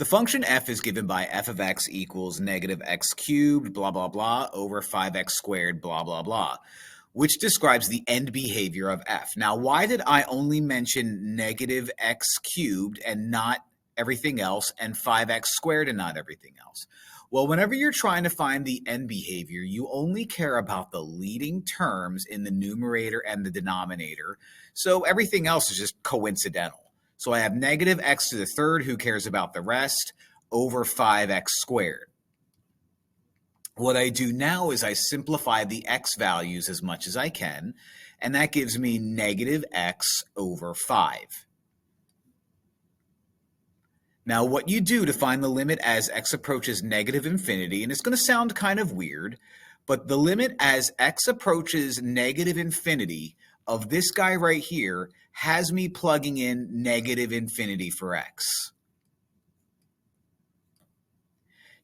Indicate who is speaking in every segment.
Speaker 1: The function f is given by f of x equals negative x cubed, blah, blah, blah, over 5x squared, blah, blah, blah, which describes the end behavior of f. Now, why did I only mention negative x cubed and not everything else, and 5x squared and not everything else? Well, whenever you're trying to find the end behavior, you only care about the leading terms in the numerator and the denominator, so everything else is just coincidental. So I have negative x to the third, who cares about the rest, over 5x squared. What I do now is I simplify the x values as much as I can, and that gives me negative x over 5. Now, what you do to find the limit as x approaches negative infinity, and it's going to sound kind of weird, but the limit as x approaches negative infinity of this guy right here has me plugging in negative infinity for x.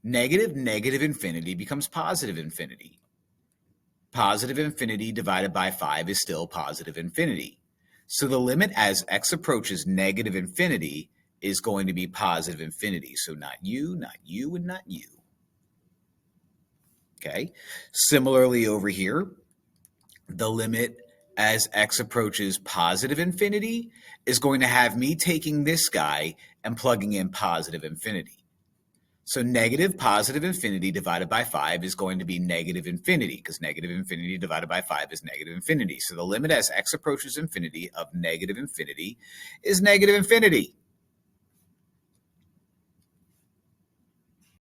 Speaker 1: Negative infinity becomes positive infinity. Positive infinity divided by 5 is still positive infinity. So the limit as x approaches negative infinity is going to be positive infinity. So not you, and not you. Okay. Similarly over here, the limit as x approaches positive infinity is going to have me taking this guy and plugging in positive infinity. So negative positive infinity divided by 5 is going to be negative infinity, because negative infinity divided by 5 is negative infinity. So the limit as x approaches infinity of negative infinity is negative infinity.